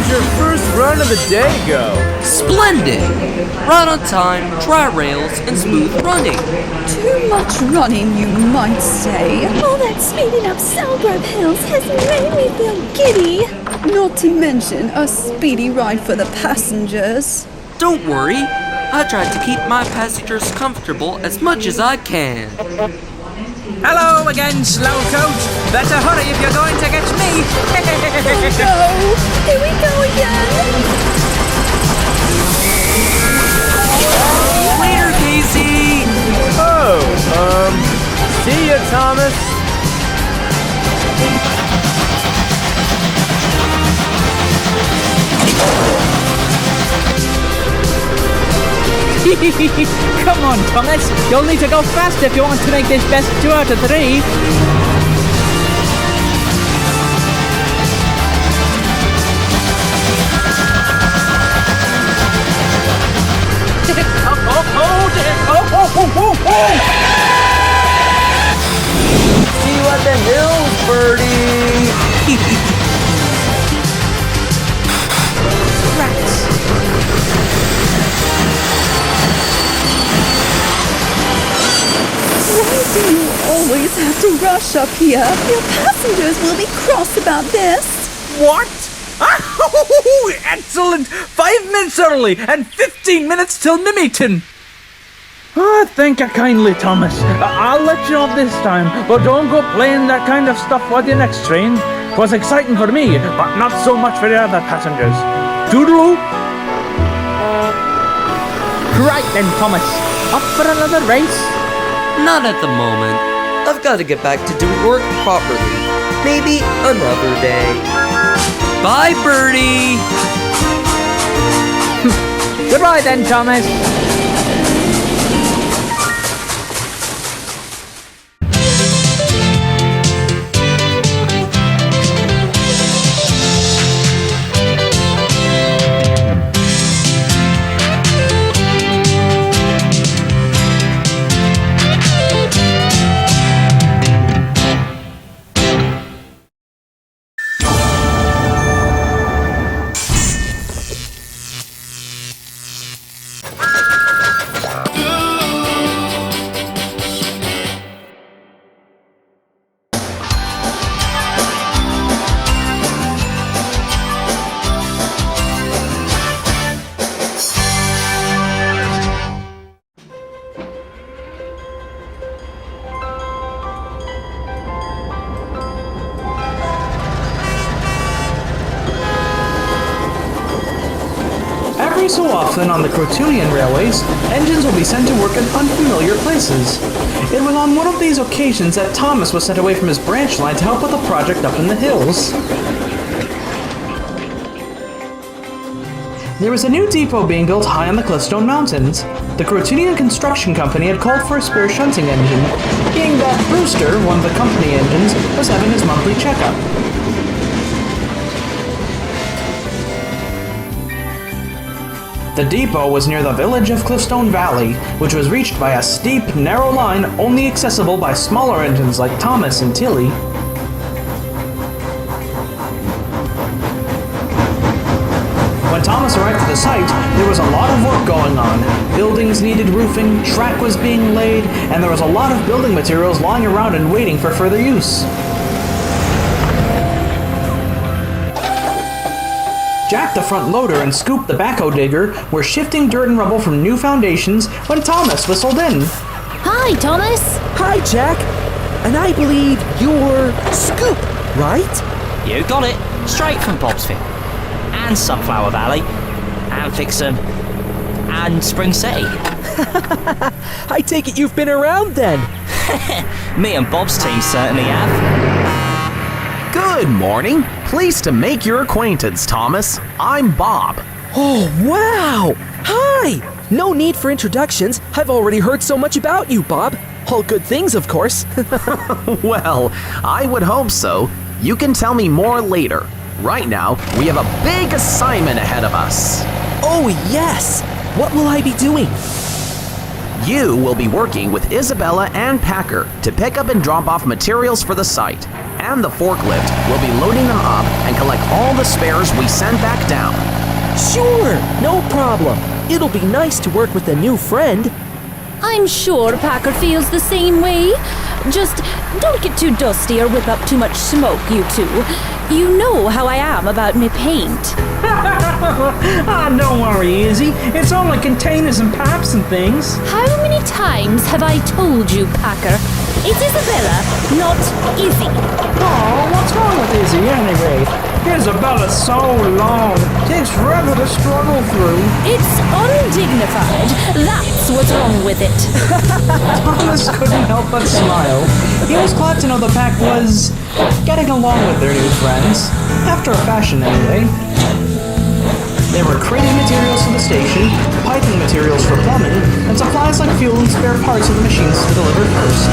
your first run of the day go? Splendid! Right on time, dry rails, and smooth running. Too much running, you might say. All that speeding up Celgreb Hills has made me feel giddy. Not to mention a speedy ride for the passengers. Don't worry, I tried to keep my passengers comfortable as much as I can. Hello again, Slowcoach. Better hurry if you're going to catch me. Oh, here we go again. Later, Casey! Oh, see ya, Thomas. Come on, Thomas. You'll need to go fast if you want to make this best 2 out of 3. See you at the hills, Bertie. Rats. Why do you always have to rush up here? Your passengers will be cross about this. What? Oh, excellent! 5 minutes early and 15 minutes till Mimington. Thank you kindly, Thomas. I'll let you off this time, but don't go playing that kind of stuff on the next train. 'Twas exciting for me, but not so much for the other passengers. Toodaloo! Right then, Thomas. Up for another race? Not at the moment. I've got to get back to doing work properly. Maybe another day. Bye, Bertie! Goodbye then, Thomas. Every so often on the Crotoonian railways, engines will be sent to work in unfamiliar places. It was on one of these occasions that Thomas was sent away from his branch line to help with a project up in the hills. There was a new depot being built high on the Cliffstone Mountains. The Crotoonian Construction Company had called for a spare shunting engine, being that Brewster, one of the company engines, was having his monthly checkup. The depot was near the village of Cliffstone Valley, which was reached by a steep, narrow line only accessible by smaller engines like Thomas and Tilly. When Thomas arrived at the site, there was a lot of work going on. Buildings needed roofing, track was being laid, and there was a lot of building materials lying around and waiting for further use. Jack, the front loader, and Scoop, the backhoe digger, were shifting dirt and rubble from new foundations when Thomas whistled in. Hi, Thomas. Hi, Jack. And I believe you're Scoop, right? You got it. Straight from Bobsfield. And Sunflower Valley. And Fixham. And Spring City. I take it you've been around then. Me and Bob's team certainly have. Good morning. Pleased to make your acquaintance, Thomas. I'm Bob. Oh, wow! Hi! No need for introductions. I've already heard so much about you, Bob. All good things, of course. Well, I would hope so. You can tell me more later. Right now, we have a big assignment ahead of us. Oh, yes! What will I be doing? You will be working with Isabella and Packer to pick up and drop off materials for the site. and the forklift will be loading them up and collect all the spares we send back down. Sure, no problem. It'll be nice to work with a new friend. I'm sure Packer feels the same way. Just don't get too dusty or whip up too much smoke, you two. You know how I am about me paint. Don't worry, Izzy. It's only containers and pipes and things. How many times have I told you, Packer? It's Isabella, not Izzy. Oh, what's wrong with Izzy anyway? Isabella's so long. Takes forever to struggle through. It's undignified. That's what's wrong with it. Thomas couldn't help but smile. He was glad to know the pack was getting along with their new friends. After a fashion, anyway. There were crated materials for the station, piping materials for plumbing, and supplies like fuel and spare parts of the machines to deliver first.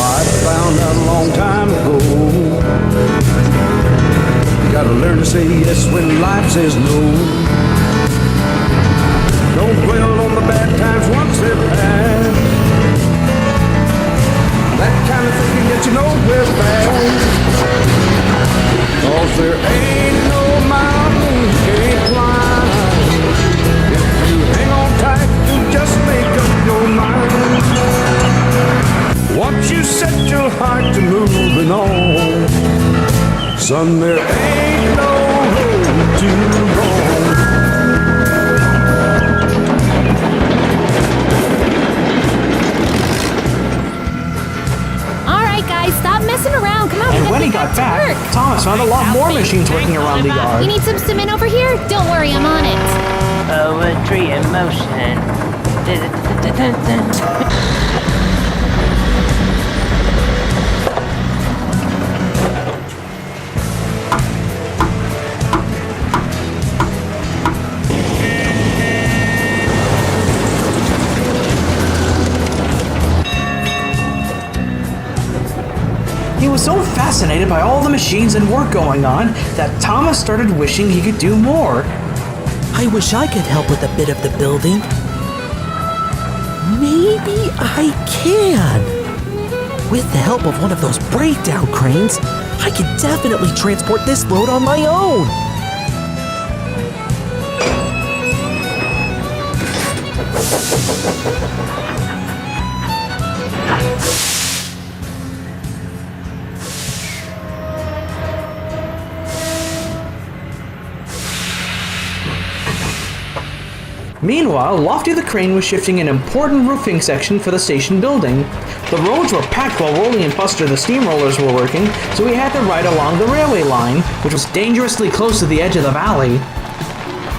I found out a long time ago. You gotta learn to say yes when life says no. Don't dwell on the bad times once they're past. That kind of thing can get you nowhere fast. 'Cause there ain't no mountain you can't climb. If you hang on tight, you just make up your mind. Once you set your heart to moving on, son, there ain't no road to go. Stop messing around. Come on. And when he got back, Thomas found a lot more machines working around the yard. You need some cement over here? Don't worry, I'm on it. Poetry in motion. He was so fascinated by all the machines and work going on that Thomas started wishing he could do more. I wish I could help with a bit of the building. Maybe I can. With the help of one of those breakdown cranes, I can definitely transport this load on my own. Meanwhile, Lofty the Crane was shifting an important roofing section for the station building. The roads were packed while Rolly and Buster the steamrollers were working, so we had to ride along the railway line, which was dangerously close to the edge of the valley.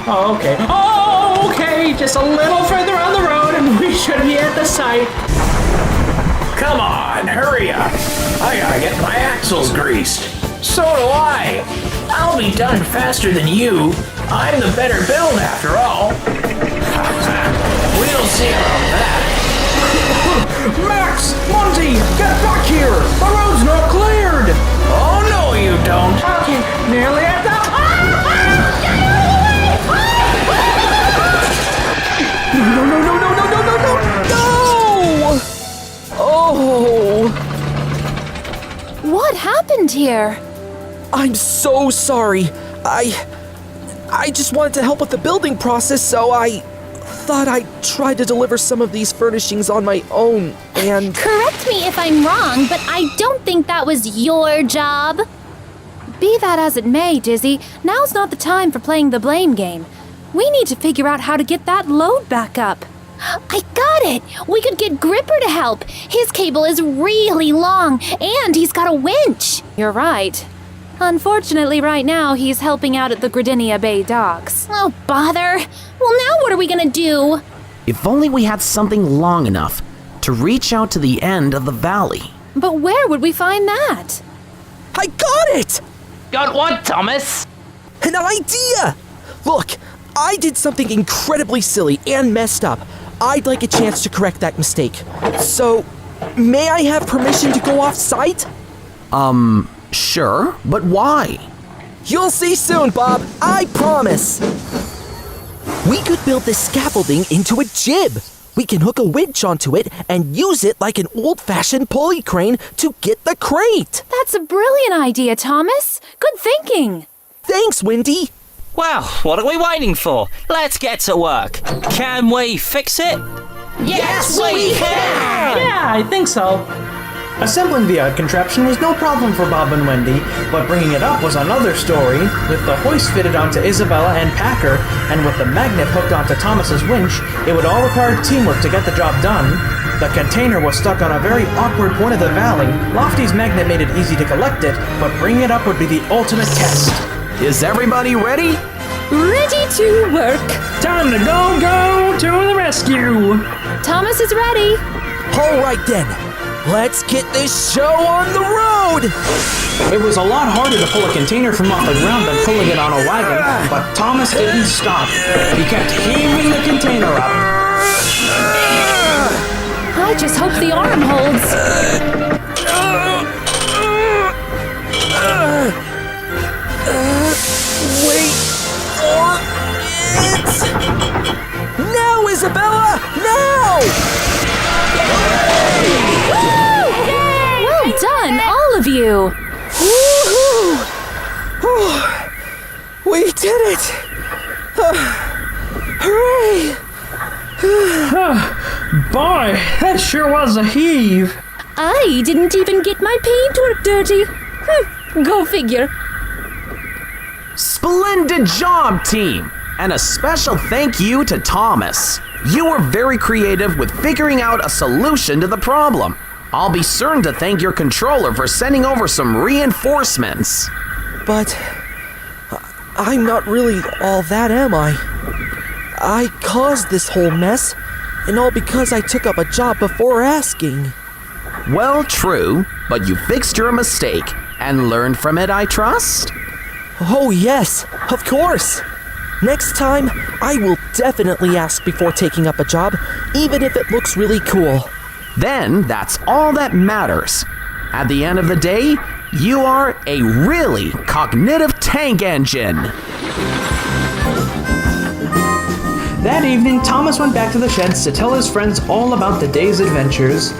Oh, okay. Oh, okay. Just a little further on the road and we should be at the site. Come on, hurry up. I gotta get my axles greased. So do I. I'll be done faster than you. I'm the better build after all. We'll see about that. Max! Monty! Get back here! The road's not cleared! Oh, no, you don't. Okay, nearly at the... No! Oh! What happened here? I'm so sorry. I just wanted to help with the building process, so I thought I'd try to deliver some of these furnishings on my own, and... Correct me if I'm wrong, but I don't think that was your job. Be that as it may, Dizzy, now's not the time for playing the blame game. We need to figure out how to get that load back up. I got it! We could get Gripper to help. His cable is really long, and he's got a winch. You're right. Unfortunately, right now, he's helping out at the Crotoonia Bay docks. Oh, bother! Well, now what are we gonna do? If only we had something long enough to reach out to the end of the valley. But where would we find that? I got it! Got what, Thomas? An idea! Look, I did something incredibly silly and messed up. I'd like a chance to correct that mistake. So, may I have permission to go off-site? Sure, but why? You'll see soon, Bob. I promise. We could build this scaffolding into a jib. We can hook a winch onto it and use it like an old-fashioned pulley crane to get the crate. That's a brilliant idea, Thomas. Good thinking. Thanks, Wendy. Well, what are we waiting for? Let's get to work. Can we fix it? Yes, we can! Yeah, I think so. Assembling the contraption was no problem for Bob and Wendy, but bringing it up was another story. With the hoist fitted onto Isabella and Packer, and with the magnet hooked onto Thomas's winch, it would all require teamwork to get the job done. The container was stuck on a very awkward point of the valley. Lofty's magnet made it easy to collect it, but bringing it up would be the ultimate test. Is everybody ready? Ready to work. Time to go to the rescue. Thomas is ready. All right then. Let's get this show on the road! It was a lot harder to pull a container from off the ground than pulling it on a wagon, but Thomas didn't stop. He kept heaving the container up. I just hope the arm holds. Wait for it! Now, Isabella! Now! Well done, all of you. Woohoo! Oh, we did it! Hooray! Boy, that sure was a heave. I didn't even get my paintwork dirty. Go figure. Splendid job, team! And a special thank you to Thomas. You were very creative with figuring out a solution to the problem. I'll be certain to thank your controller for sending over some reinforcements. But I'm not really all that, am I? I caused this whole mess, and all because I took up a job before asking. Well, true, but you fixed your mistake and learned from it, I trust? Oh yes, of course. Next time, I will definitely ask before taking up a job, even if it looks really cool. Then that's all that matters. At the end of the day, you are a really cognitive tank engine. That evening, Thomas went back to the sheds to tell his friends all about the day's adventures.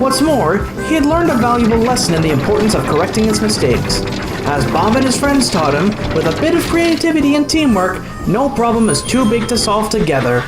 What's more, he had learned a valuable lesson in the importance of correcting his mistakes. As Bob and his friends taught him, with a bit of creativity and teamwork, no problem is too big to solve together.